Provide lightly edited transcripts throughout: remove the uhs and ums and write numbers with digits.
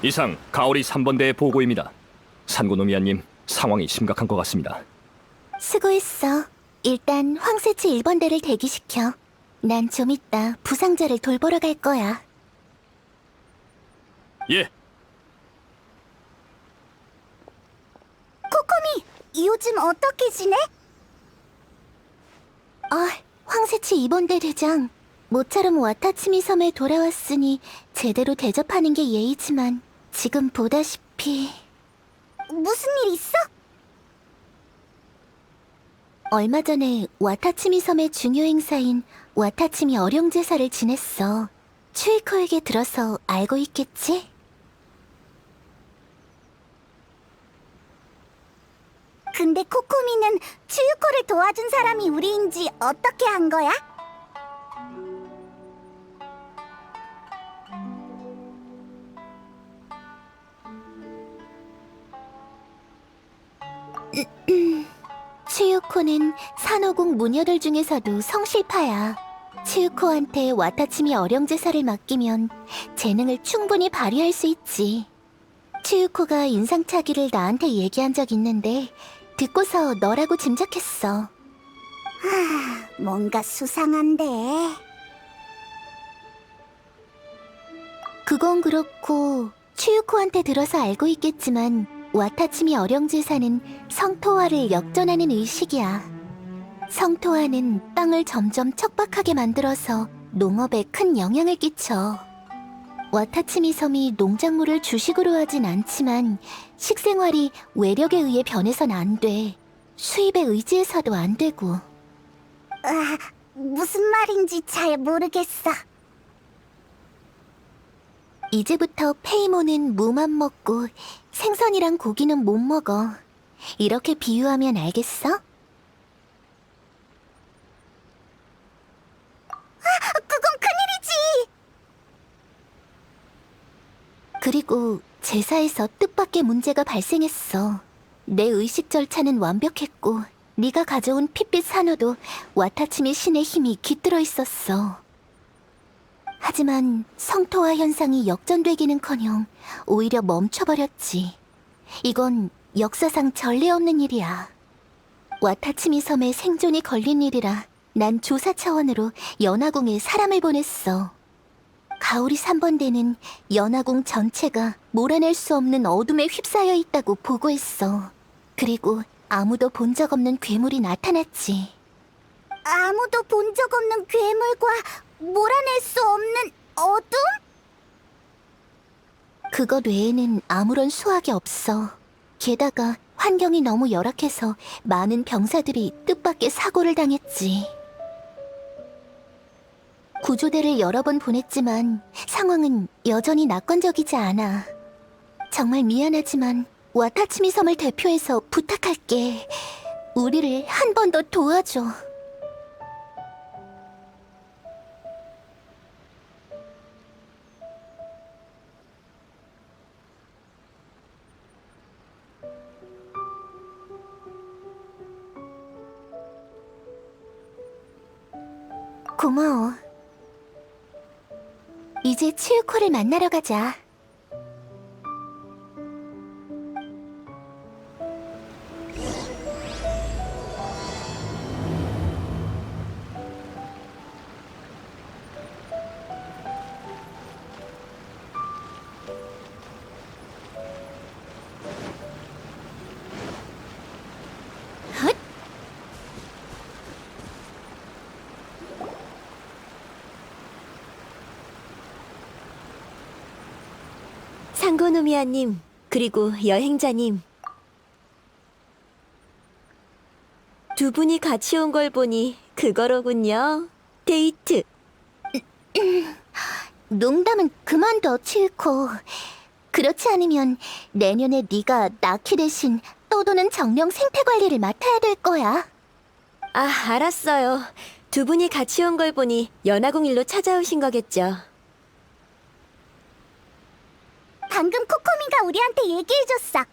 이상 가오리 3번대의 보고입니다. 산고노미아님, 상황이 심각한 것 같습니다. 수고했어. 일단 황새치 1번대를 대기시켜. 난 좀 이따 부상자를 돌보러 갈 거야. 예, 코코미, 요즘 어떻게 지내? 황새치 2번대 대장. 모처럼 와타치미 섬에 돌아왔으니 제대로 대접하는 게 예의지만 지금 보다시피... 무슨 일 있어? 얼마 전에 와타치미 섬의 중요 행사인 와타치미 어룡제사를 지냈어. 추이코에게 들어서 알고 있겠지? 근데 코코미는 추유코를 도와준 사람이 우리인지 어떻게 한 거야? 추유코는 산호궁 무녀들 중에서도 성실파야. 추유코한테 와타치미 어룡제사를 맡기면 재능을 충분히 발휘할 수 있지. 추유코가 인상착의를 나한테 얘기한 적 있는데 듣고서 너라고 짐작했어. 뭔가 수상한데. 그건 그렇고 추유코한테 들어서 알고 있겠지만 와타치미 어룡제사는 성토화를 역전하는 의식이야. 성토화는 땅을 점점 척박하게 만들어서 농업에 큰 영향을 끼쳐. 와타치미 섬이 농작물을 주식으로 하진 않지만 식생활이 외력에 의해 변해선 안 돼. 수입에 의지해서도 안 되고. 무슨 말인지 잘 모르겠어. 이제부터 페이모는 무만 먹고 생선이랑 고기는 못 먹어. 이렇게 비유하면 알겠어? 그건 큰일이지! 그리고 제사에서 뜻밖의 문제가 발생했어. 내 의식 절차는 완벽했고 네가 가져온 핏빛 산호도 와타치미 신의 힘이 깃들어 있었어. 하지만 성토화 현상이 역전되기는커녕 오히려 멈춰버렸지. 이건 역사상 전례 없는 일이야. 와타치미 섬의 생존이 걸린 일이라 난 조사 차원으로 연화궁에 사람을 보냈어. 가오리 3번대는 연화궁 전체가 몰아낼 수 없는 어둠에 휩싸여 있다고 보고했어. 그리고 아무도 본 적 없는 괴물이 나타났지. 아무도 본 적 없는 괴물과 몰아낼 수 없는 어둠? 그것 외에는 아무런 수확이 없어. 게다가 환경이 너무 열악해서 많은 병사들이 뜻밖의 사고를 당했지. 구조대를 여러 번 보냈지만 상황은 여전히 낙관적이지 않아. 정말 미안하지만 와타치미 섬을 대표해서 부탁할게. 우리를 한 번 더 도와줘. 고마워. 이제 치유코를 만나러 가자. 헛! 상고노미아님, 그리고 여행자님. 두 분이 같이 온 걸 보니 그거로군요. 데이트. 농담은 그만둬, 치유코. 그렇지 않으면 내년에 네가 나키 대신 떠도는 정령 생태 관리를 맡아야 될 거야. 아, 알았어요. 두 분이 같이 온 걸 보니 연화궁 일로 찾아오신 거겠죠. 방금 코코미가 우리한테 얘기해줬어.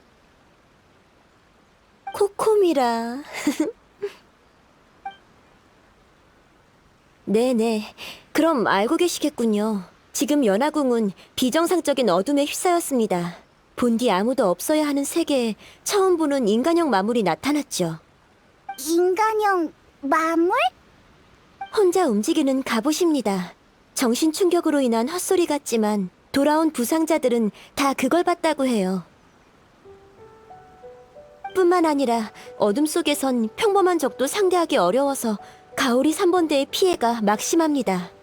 코코미라. 네네. 그럼 알고 계시겠군요. 지금 연화궁은 비정상적인 어둠에 휩싸였습니다. 본디 아무도 없어야 하는 세계에 처음 보는 인간형 마물이 나타났죠. 인간형 마물? 혼자 움직이는 갑옷입니다. 정신 충격으로 인한 헛소리 같지만 돌아온 부상자들은 다 그걸 봤다고 해요. 뿐만 아니라 어둠 속에선 평범한 적도 상대하기 어려워서 가오리 3번대의 피해가 막심합니다.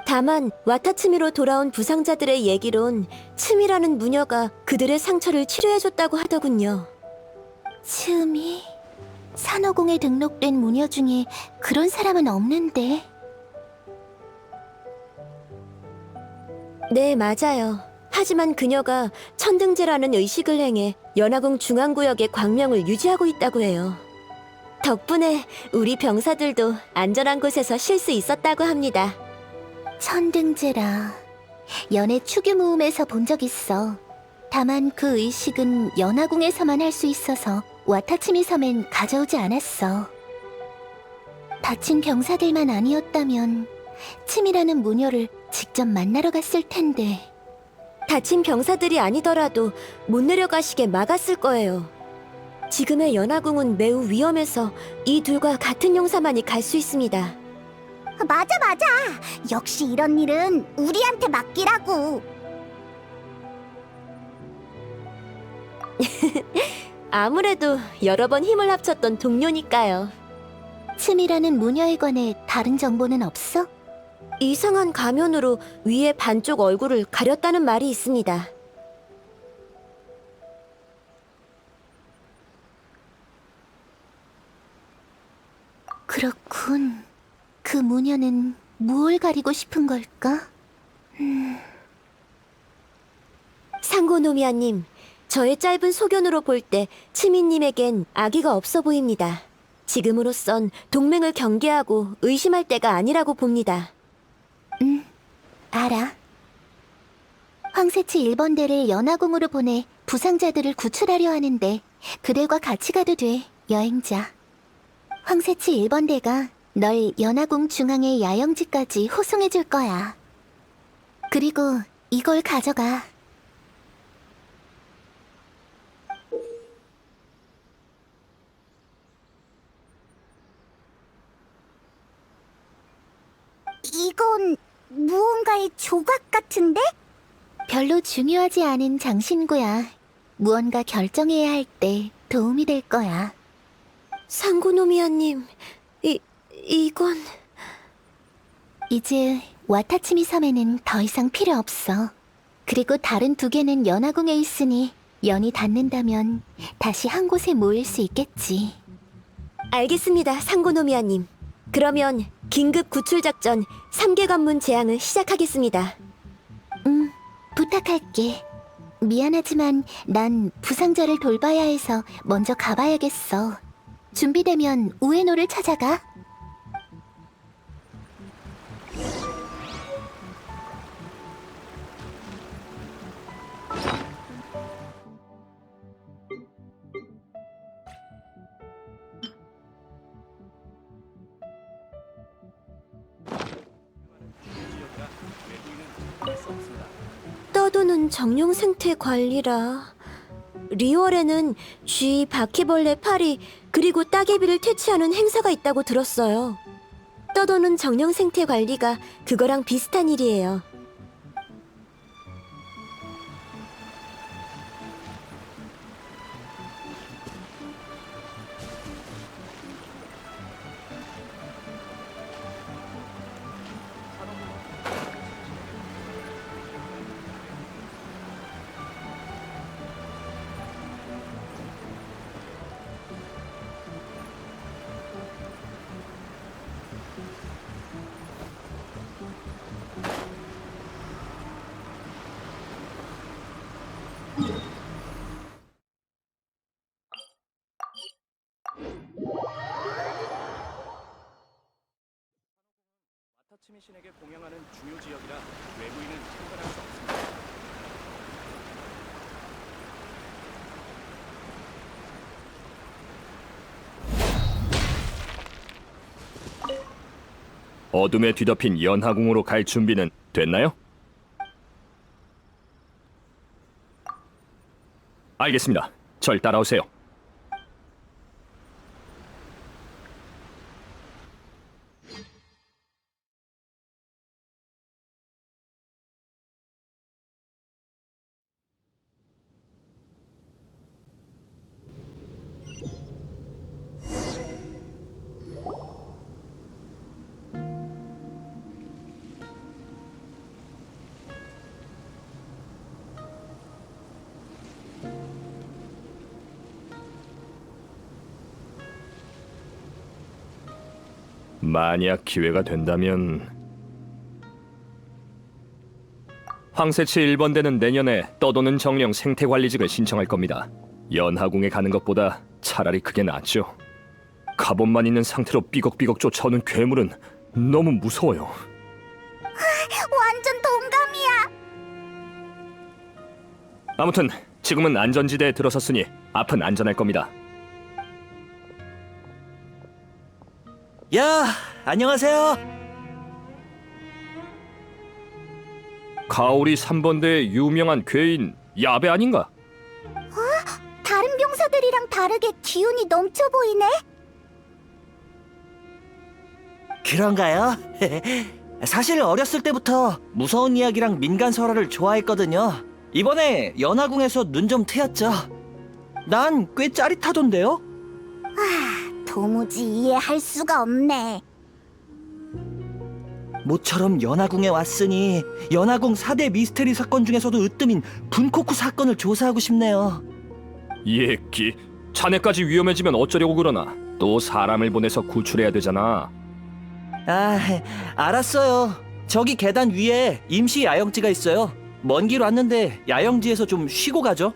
다만 와타츠미로 돌아온 부상자들의 얘기론 츠미라는 무녀가 그들의 상처를 치료해줬다고 하더군요. 츠미? 산호궁에 등록된 무녀 중에 그런 사람은 없는데. 네, 맞아요. 하지만 그녀가 천등제라는 의식을 행해 연화궁 중앙구역의 광명을 유지하고 있다고 해요. 덕분에 우리 병사들도 안전한 곳에서 쉴 수 있었다고 합니다. 천등제라. 연애 축유 모음에서 본 적 있어. 다만 그 의식은 연화궁에서만 할 수 있어서 와타치미 섬엔 가져오지 않았어. 다친 병사들만 아니었다면 츠미라는 무녀를 직접 만나러 갔을 텐데. 다친 병사들이 아니더라도 못 내려가시게 막았을 거예요. 지금의 연화궁은 매우 위험해서 이 둘과 같은 용사만이 갈 수 있습니다. 맞아. 역시 이런 일은 우리한테 맡기라고. 아무래도 여러 번 힘을 합쳤던 동료니까요. 츠미라는 무녀에 관해 다른 정보는 없어? 이상한 가면으로 위에 반쪽 얼굴을 가렸다는 말이 있습니다. 그렇군. 그 무녀는 무엇을 가리고 싶은 걸까? 상고노미아님, 저의 짧은 소견으로 볼 때 츠미님에겐 악의가 없어 보입니다. 지금으로선 동맹을 경계하고 의심할 때가 아니라고 봅니다. 알아. 황새치 1번대를 연화궁으로 보내 부상자들을 구출하려 하는데 그들과 같이 가도 돼, 여행자. 황새치 1번대가 널 연화궁 중앙의 야영지까지 호송해 줄 거야. 그리고 이걸 가져가. 이건 무언가의 조각 같은데? 별로 중요하지 않은 장신구야. 무언가 결정해야 할 때 도움이 될 거야. 상고노미아님, 이건... 이제 와타치미 섬에는 더 이상 필요 없어. 그리고 다른 두 개는 연화궁에 있으니 연이 닿는다면 다시 한 곳에 모일 수 있겠지. 알겠습니다, 상고노미아님. 그러면 긴급 구출작전 3개 관문 재앙을 시작하겠습니다. 부탁할게. 미안하지만 난 부상자를 돌봐야 해서 먼저 가봐야겠어. 준비되면 우에노를 찾아가. 떠도는 정령 생태 관리라. 리월에는 쥐, 바퀴벌레, 파리, 그리고 따개비를 퇴치하는 행사가 있다고 들었어요. 떠도는 정령 생태 관리가 그거랑 비슷한 일이에요. 와타치미 신에게 공양하는 중요 지역이라 외부인은 참관할 수 없습니다. 어둠에 뒤덮인 연하궁으로 갈 준비는 됐나요? 알겠습니다. 절 따라오세요. 만약 기회가 된다면 황새치 1번대는 내년에 떠도는 정령 생태관리직을 신청할 겁니다. 연하궁에 가는 것보다 차라리 그게 낫죠. 갑옷만 있는 상태로 삐걱삐걱 쫓아오는 괴물은 너무 무서워요. 완전 동감이야. 아무튼 지금은 안전지대에 들어섰으니 앞은 안전할 겁니다. 야, 안녕하세요. 가오리 3번대의 유명한 괴인 야베 아닌가? 다른 병사들이랑 다르게 기운이 넘쳐 보이네. 그런가요? 사실 어렸을 때부터 무서운 이야기랑 민간 설화를 좋아했거든요. 이번에 연화궁에서 눈 좀 트였죠. 난 꽤 짜릿하던데요? 도무지 이해할 수가 없네. 모처럼 연화궁에 왔으니 연화궁 4대 미스테리 사건 중에서도 으뜸인 분코쿠 사건을 조사하고 싶네요. 예끼, 자네까지 위험해지면 어쩌려고 그러나? 또 사람을 보내서 구출해야 되잖아. 아, 알았어요. 저기 계단 위에 임시 야영지가 있어요. 먼 길 왔는데 야영지에서 좀 쉬고 가죠.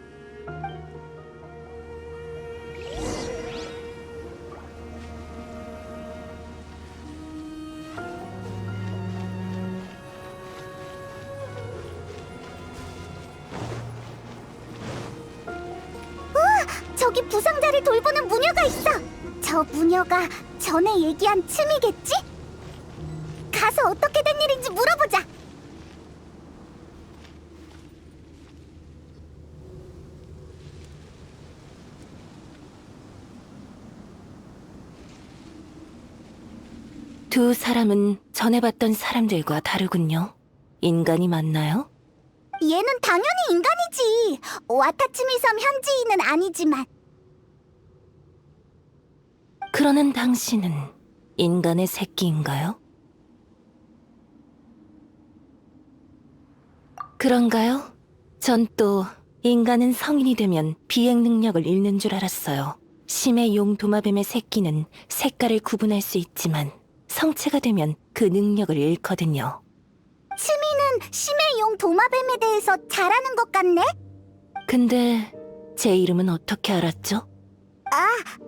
저기 부상자를 돌보는 무녀가 있어. 저 무녀가 전에 얘기한 츠미겠지? 가서 어떻게 된 일인지 물어보자. 두 사람은 전에 봤던 사람들과 다르군요. 인간이 맞나요? 얘는 당연히 인간이지. 와타츠미 섬 현지인은 아니지만. 그러는 당신은 인간의 새끼인가요? 그런가요? 전 또 인간은 성인이 되면 비행 능력을 잃는 줄 알았어요. 심해 용 도마뱀의 새끼는 색깔을 구분할 수 있지만 성체가 되면 그 능력을 잃거든요. 츠미는 심해용 도마뱀에 대해서 잘 아는 것 같네? 근데 제 이름은 어떻게 알았죠?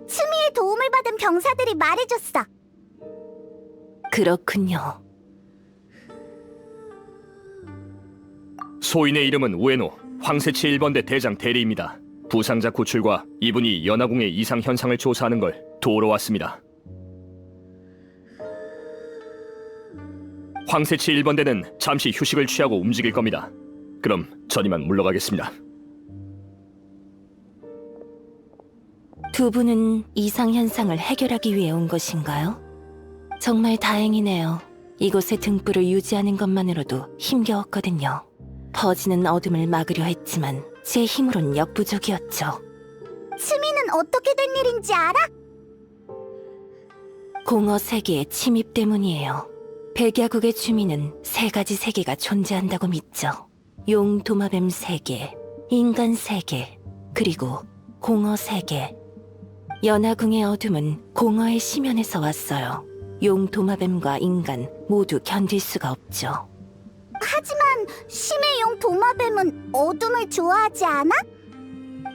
츠미의 도움을 받은 병사들이 말해줬어. 그렇군요. 소인의 이름은 우에노, 황새치 1번대 대장 대리입니다. 부상자 구출과 이분이 연화궁의 이상 현상을 조사하는 걸 도우러 왔습니다. 황새치 1번대는 잠시 휴식을 취하고 움직일 겁니다. 그럼 전 이만 물러가겠습니다. 두 분은 이상 현상을 해결하기 위해 온 것인가요? 정말 다행이네요. 이곳의 등불을 유지하는 것만으로도 힘겨웠거든요. 퍼지는 어둠을 막으려 했지만 제 힘으론 역부족이었죠. 츠미는 어떻게 된 일인지 알아? 공허 세계의 침입 때문이에요. 백야국의 주민은 세 가지 세계가 존재한다고 믿죠. 용 도마뱀 세계, 인간 세계, 그리고 공허 세계. 연화궁의 어둠은 공허의 심연에서 왔어요. 용 도마뱀과 인간 모두 견딜 수가 없죠. 하지만 심해용 도마뱀은 어둠을 좋아하지 않아?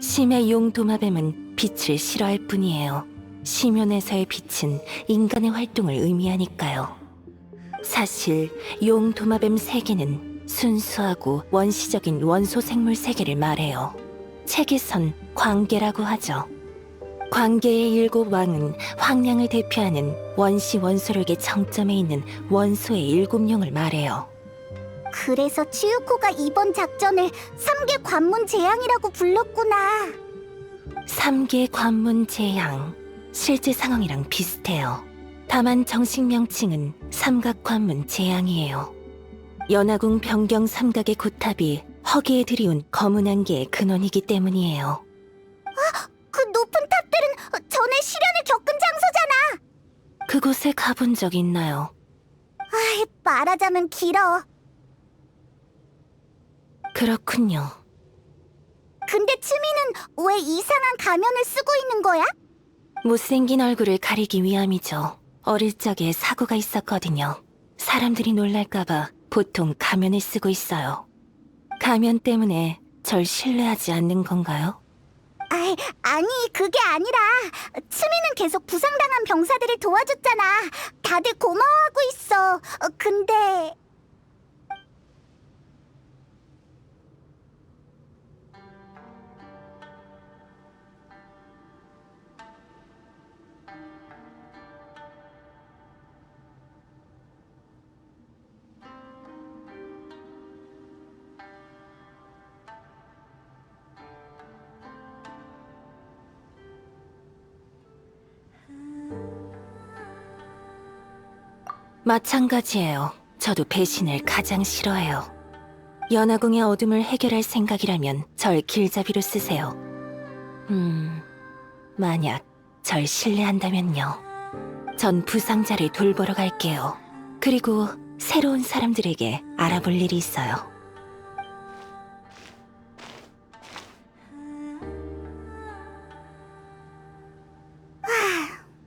심해 용 도마뱀은 빛을 싫어할 뿐이에요. 심연에서의 빛은 인간의 활동을 의미하니까요. 사실 용 도마뱀 세계는 순수하고 원시적인 원소 생물 세계를 말해요. 책에선 광계라고 하죠. 관계의 일곱 왕은 황량을 대표하는 원시 원소력의 정점에 있는 원소의 일곱 용을 말해요. 그래서 치유코가 이번 작전을 삼계 관문 재앙이라고 불렀구나. 삼계 관문 재앙, 실제 상황이랑 비슷해요. 다만 정식 명칭은 삼각 관문 재앙이에요. 연화궁 변경 삼각의 고탑이 허기에 들이운 검은 안개의 근원이기 때문이에요. 그 높은 탑들은 전에 시련을 겪은 장소잖아. 그곳에 가본 적 있나요? 말하자면 길어. 그렇군요. 근데 츠미는 왜 이상한 가면을 쓰고 있는 거야? 못생긴 얼굴을 가리기 위함이죠. 어릴 적에 사고가 있었거든요. 사람들이 놀랄까봐 보통 가면을 쓰고 있어요. 가면 때문에 절 신뢰하지 않는 건가요? 아니 그게 아니라 츠미는 계속 부상당한 병사들을 도와줬잖아. 다들 고마워하고 있어. 근데 마찬가지예요. 저도 배신을 가장 싫어해요. 연화궁의 어둠을 해결할 생각이라면 절 길잡이로 쓰세요. 만약 절 신뢰한다면요. 전 부상자를 돌보러 갈게요. 그리고 새로운 사람들에게 알아볼 일이 있어요.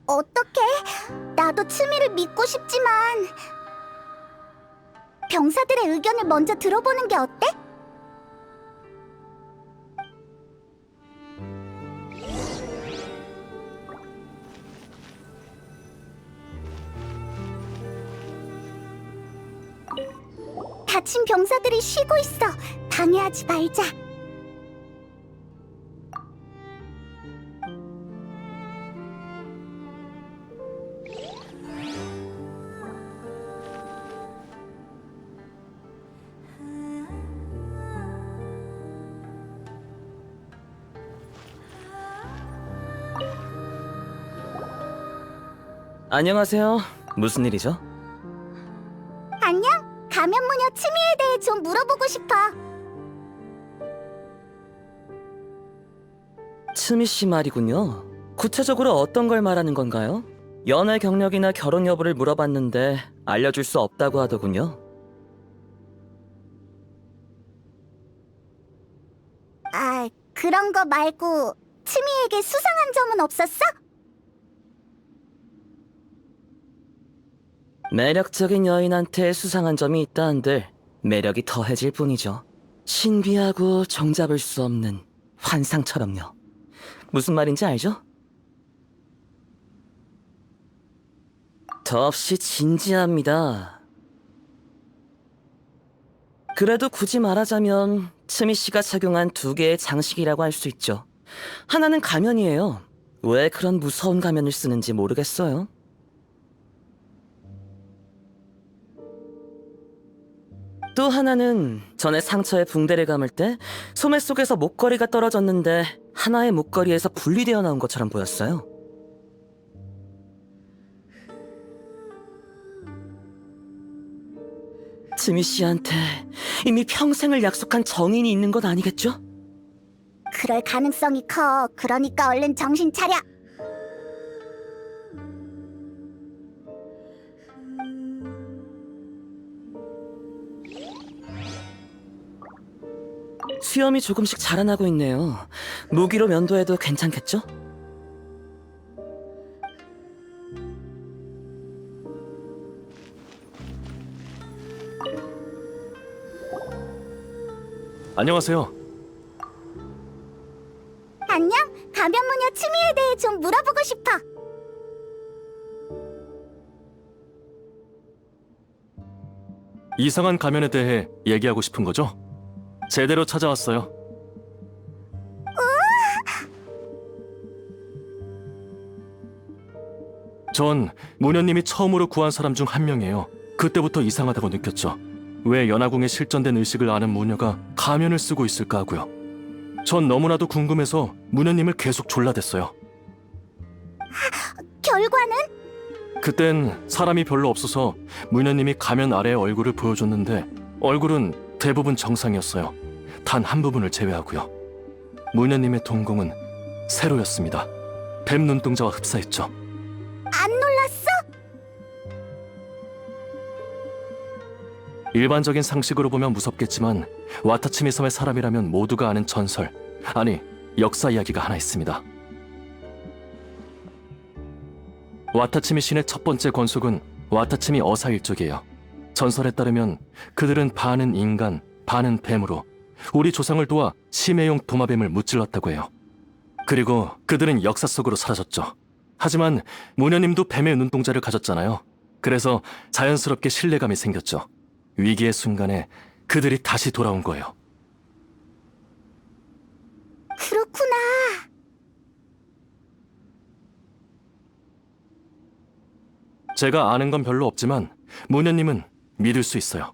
어떡해? 나도 츠미를 믿고 싶지만 병사들의 의견을 먼저 들어보는 게 어때? 다친 병사들이 쉬고 있어. 방해하지 말자. 안녕하세요. 무슨 일이죠? 안녕? 가면무녀 츠미에 대해 좀 물어보고 싶어. 츠미 씨 말이군요. 구체적으로 어떤 걸 말하는 건가요? 연애 경력이나 결혼 여부를 물어봤는데 알려줄 수 없다고 하더군요. 그런 거 말고 츠미에게 수상한 점은 없었어? 매력적인 여인한테 수상한 점이 있다 한들 매력이 더해질 뿐이죠. 신비하고 정잡을 수 없는 환상처럼요. 무슨 말인지 알죠? 더없이 진지합니다. 그래도 굳이 말하자면 츠미 씨가 착용한 두 개의 장식이라고 할 수 있죠. 하나는 가면이에요. 왜 그런 무서운 가면을 쓰는지 모르겠어요. 또 하나는 전에 상처에 붕대를 감을 때 소매 속에서 목걸이가 떨어졌는데 하나의 목걸이에서 분리되어 나온 것처럼 보였어요. 츠미 씨한테 이미 평생을 약속한 정인이 있는 것 아니겠죠? 그럴 가능성이 커. 그러니까 얼른 정신 차려. 수염이 조금씩 자라나고 있네요. 무기로 면도해도 괜찮겠죠? 안녕하세요. 안녕? 가면무녀 츠미에 대해 좀 물어보고 싶어. 이상한 가면에 대해 얘기하고 싶은 거죠? 제대로 찾아왔어요. 전 무녀님이 처음으로 구한 사람 중 한 명이에요. 그때부터 이상하다고 느꼈죠. 왜 연하궁에 실전된 의식을 아는 무녀가 가면을 쓰고 있을까 하고요. 전 너무나도 궁금해서 무녀님을 계속 졸라댔어요. 결과는? 그땐 사람이 별로 없어서 무녀님이 가면 아래의 얼굴을 보여줬는데 얼굴은 대부분 정상이었어요. 단 한 부분을 제외하고요. 무녀님의 동공은 세로였습니다. 뱀 눈동자와 흡사했죠. 안 놀랐어? 일반적인 상식으로 보면 무섭겠지만 와타치미 섬의 사람이라면 모두가 아는 전설, 아니 역사 이야기가 하나 있습니다. 와타치미 신의 첫 번째 권속은 와타치미 어사 일족이에요. 전설에 따르면 그들은 반은 인간, 반은 뱀으로 우리 조상을 도와 심해용 도마뱀을 무찔렀다고 해요. 그리고 그들은 역사 속으로 사라졌죠. 하지만 무녀님도 뱀의 눈동자를 가졌잖아요. 그래서 자연스럽게 신뢰감이 생겼죠. 위기의 순간에 그들이 다시 돌아온 거예요. 그렇구나. 제가 아는 건 별로 없지만 무녀님은 믿을 수 있어요.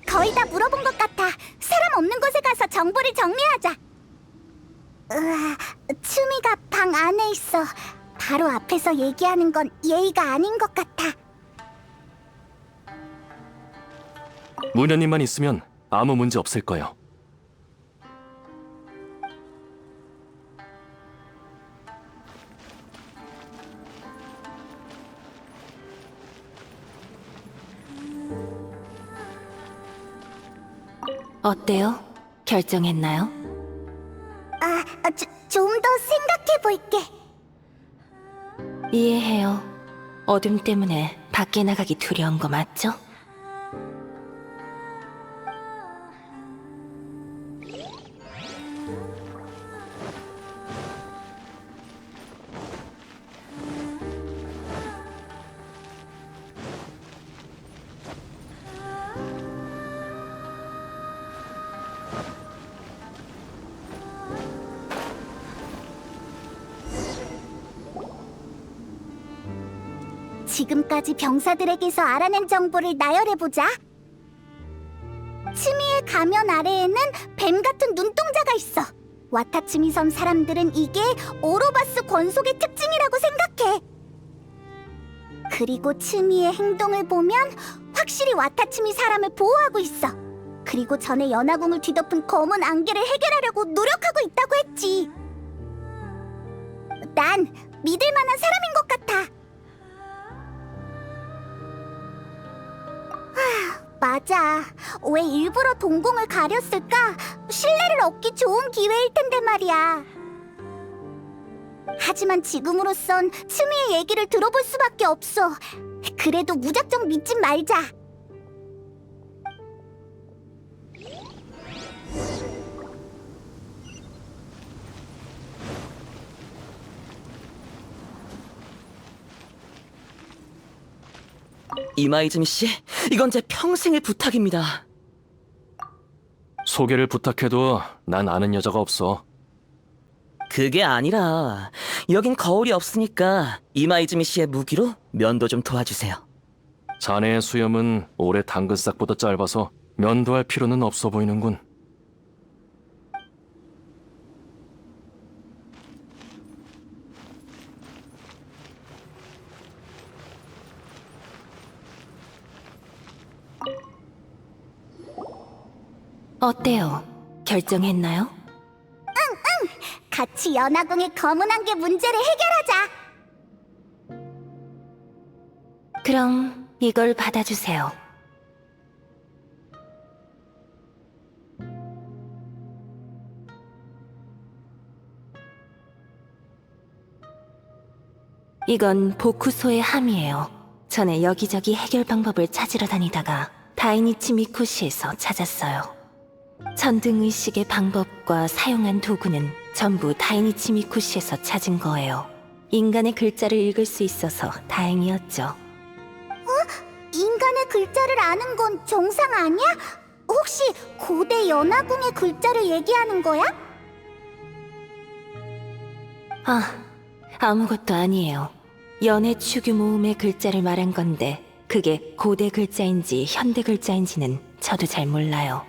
거의 다 물어본 것 같아. 사람 없는 곳에 가서 정보를 정리하자. 추미가 방 안에 있어. 바로 앞에서 얘기하는 건 예의가 아닌 것 같아. 무녀님만 있으면 아무 문제 없을 거예요. 어때요? 결정했나요? 좀 더 생각해 볼게. 이해해요. 어둠 때문에 밖에 나가기 두려운 거 맞죠? 지금까지 병사들에게서 알아낸 정보를 나열해보자. 츠미의 가면 아래에는 뱀 같은 눈동자가 있어. 와타츠미 섬 사람들은 이게 오로바스 권속의 특징이라고 생각해. 그리고 츠미의 행동을 보면 확실히 와타츠미 사람을 보호하고 있어. 그리고 전에 연하궁을 뒤덮은 검은 안개를 해결하려고 노력하고 있다고 했지. 난 믿을 만한 사람인 것 같아. 맞아. 왜 일부러 동공을 가렸을까? 신뢰를 얻기 좋은 기회일 텐데 말이야. 하지만 지금으로선 츠미의 얘기를 들어볼 수밖에 없어. 그래도 무작정 믿진 말자. 이마이즈미 씨, 이건 제 평생의 부탁입니다. 소개를 부탁해도 난 아는 여자가 없어. 그게 아니라 여긴 거울이 없으니까 이마이즈미 씨의 무기로 면도 좀 도와주세요. 자네의 수염은 올해 당근싹보다 짧아서 면도할 필요는 없어 보이는군. 어때요? 결정했나요? 같이 연하궁의 검은 안개 문제를 해결하자. 그럼 이걸 받아주세요. 이건 보쿠소의 함이에요. 전에 여기저기 해결 방법을 찾으러 다니다가 다이니치 미코시에서 찾았어요. 전등의식의 방법과 사용한 도구는 전부 다이니치 미코시에서 찾은 거예요. 인간의 글자를 읽을 수 있어서 다행이었죠. 인간의 글자를 아는 건 정상 아니야? 혹시 고대 연화궁의 글자를 얘기하는 거야? 아무것도 아니에요. 연해 추규 모음의 글자를 말한 건데 그게 고대 글자인지 현대 글자인지는 저도 잘 몰라요.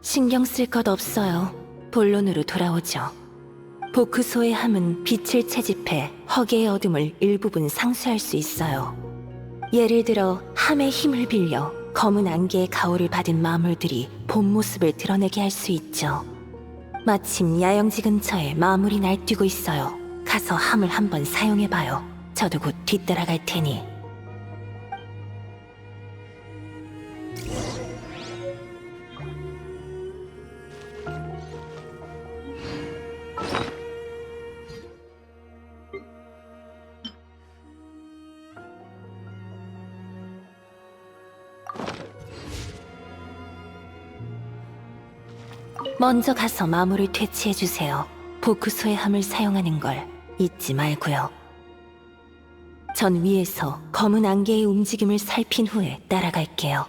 신경 쓸 것 없어요. 본론으로 돌아오죠. 보크소의 함은 빛을 채집해 허계의 어둠을 일부분 상쇄할 수 있어요. 예를 들어 함의 힘을 빌려 검은 안개의 가호를 받은 마물들이 본 모습을 드러내게 할 수 있죠. 마침 야영지 근처에 마물이 날뛰고 있어요. 가서 함을 한번 사용해봐요. 저도 곧 뒤따라갈 테니. 먼저 가서 마물을 퇴치해주세요. 보크소의 함을 사용하는 걸 잊지 말고요. 전 위에서 검은 안개의 움직임을 살핀 후에 따라갈게요.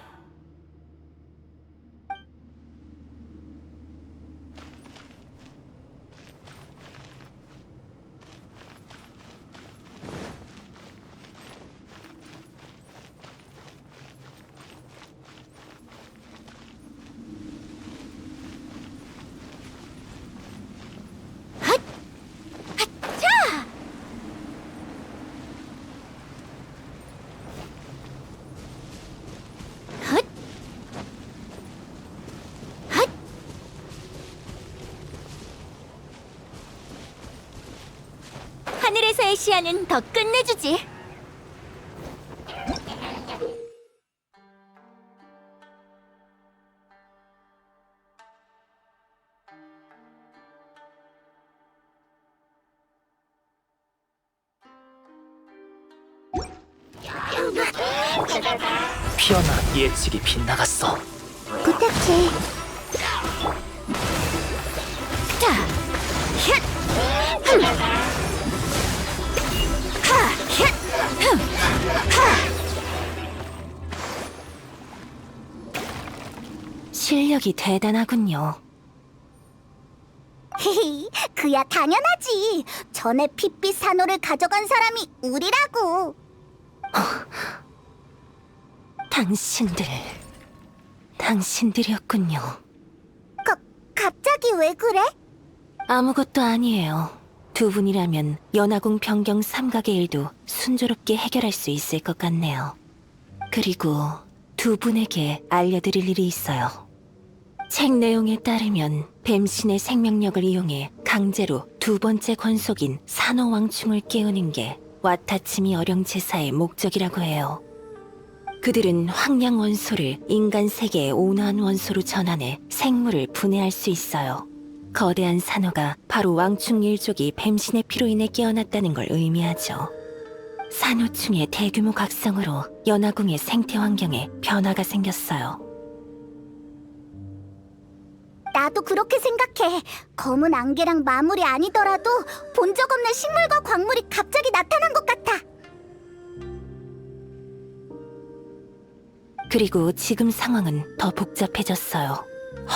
하늘에서의 시야는 더 끝내주지. 피어나 예측이 빗나갔어. 부탁해. 자, 힛, 흠, 하, 힛, 흠, 하. 실력이 대단하군요. 헤헤, 그야 당연하지. 전에 핏빛 산호를 가져간 사람이 우리라고. 당신들이었군요. 갑자기 왜 그래? 아무것도 아니에요. 두 분이라면 연화궁 변경 삼각의 일도 순조롭게 해결할 수 있을 것 같네요. 그리고 두 분에게 알려드릴 일이 있어요. 책 내용에 따르면 뱀신의 생명력을 이용해 강제로 두 번째 권속인 산호왕충을 깨우는 게 와타치미 어령제사의 목적이라고 해요. 그들은 황량 원소를 인간 세계의 온화한 원소로 전환해 생물을 분해할 수 있어요. 거대한 산호가 바로 왕충 일족이 뱀신의 피로 인해 깨어났다는 걸 의미하죠. 산호충의 대규모 각성으로 연화궁의 생태 환경에 변화가 생겼어요. 나도 그렇게 생각해. 검은 안개랑 마물이 아니더라도 본 적 없는 식물과 광물이 갑자기 나타난 것 같아. 그리고 지금 상황은 더 복잡해졌어요.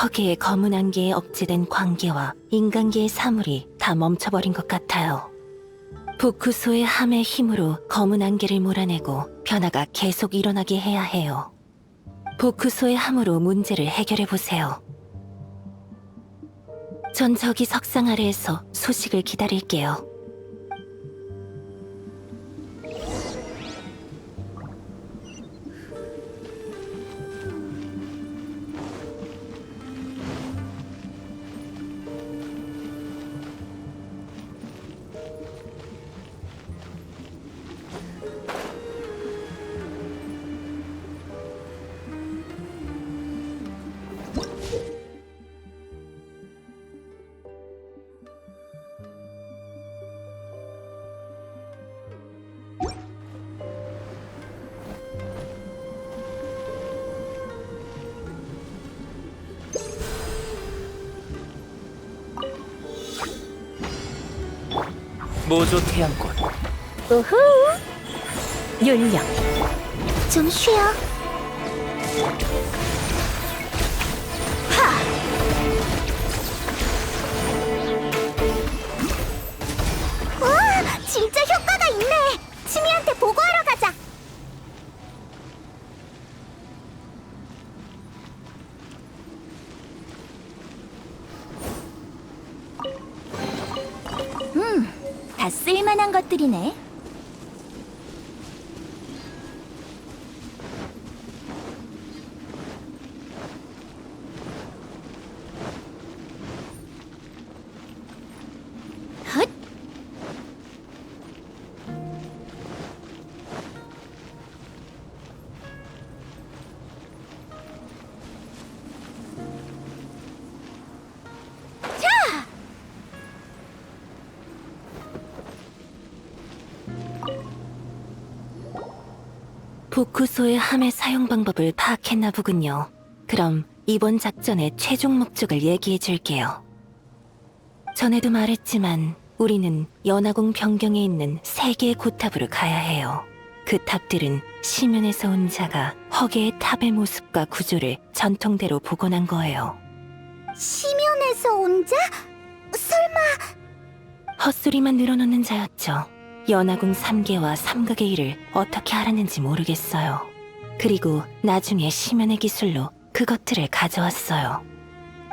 허계의 검은 안개에 억제된 광계와 인간계의 사물이 다 멈춰버린 것 같아요. 보크소의 함의 힘으로 검은 안개를 몰아내고 변화가 계속 일어나게 해야 해요. 보크소의 함으로 문제를 해결해보세요. 전 저기 석상 아래에서 소식을 기다릴게요. 모조 태양권 우후! 윤력. 좀 쉬어. 와, 진짜 효과가 있네. 치미한테 보고하러 가자. 다 쓸만한 것들이네. 헛! 보쿠소의 함의 사용 방법을 파악했나 보군요. 그럼 이번 작전의 최종 목적을 얘기해 줄게요. 전에도 말했지만 우리는 연화궁 변경에 있는 3개의 고탑으로 가야 해요. 그 탑들은 시면에서 온 자가 허게의 탑의 모습과 구조를 전통대로 복원한 거예요. 시면에서 온 자? 설마 헛소리만 늘어놓는 자였죠. 연화궁 3개와 삼각의 일을 어떻게 알았는지 모르겠어요. 그리고 나중에 시면의 기술로 그것들을 가져왔어요.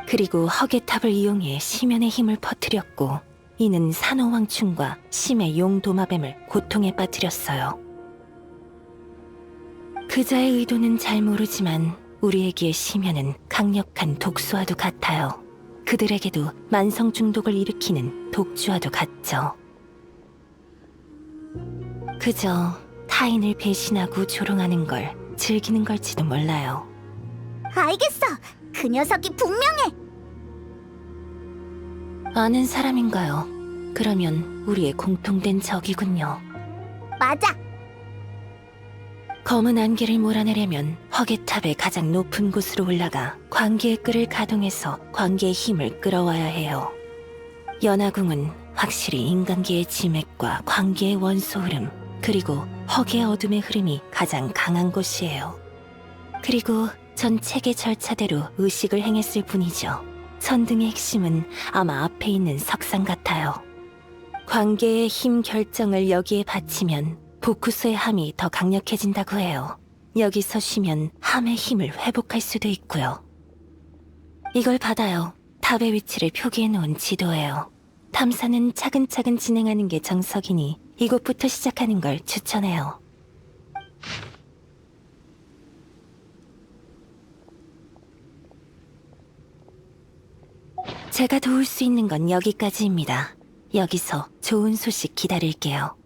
그리고 허게탑을 이용해 시면의 힘을 퍼뜨렸고 이는 산호왕충과 심의 용도마뱀을 고통에 빠뜨렸어요. 그자의 의도는 잘 모르지만 우리에게 시면은 강력한 독수와도 같아요. 그들에게도 만성 중독을 일으키는 독주와도 같죠. 그저 타인을 배신하고 조롱하는 걸 즐기는 걸지도 몰라요. 알겠어. 그 녀석이 분명해. 아는 사람인가요? 그러면 우리의 공통된 적이군요. 맞아. 검은 안개를 몰아내려면 허게탑의 가장 높은 곳으로 올라가 광기의 끈을 가동해서 광기의 힘을 끌어와야 해요. 연화궁은 확실히 인간계의 지맥과 광기의 원소 흐름, 그리고 허게의 어둠의 흐름이 가장 강한 곳이에요. 그리고 전 체계 절차대로 의식을 행했을 뿐이죠. 선등의 핵심은 아마 앞에 있는 석상 같아요. 광계의 힘 결정을 여기에 바치면 보쿠소의 함이 더 강력해진다고 해요. 여기서 쉬면 함의 힘을 회복할 수도 있고요. 이걸 받아요. 탑의 위치를 표기해 놓은 지도예요. 탐사는 차근차근 진행하는 게 정석이니 이곳부터 시작하는 걸 추천해요. 제가 도울 수 있는 건 여기까지입니다. 여기서 좋은 소식 기다릴게요.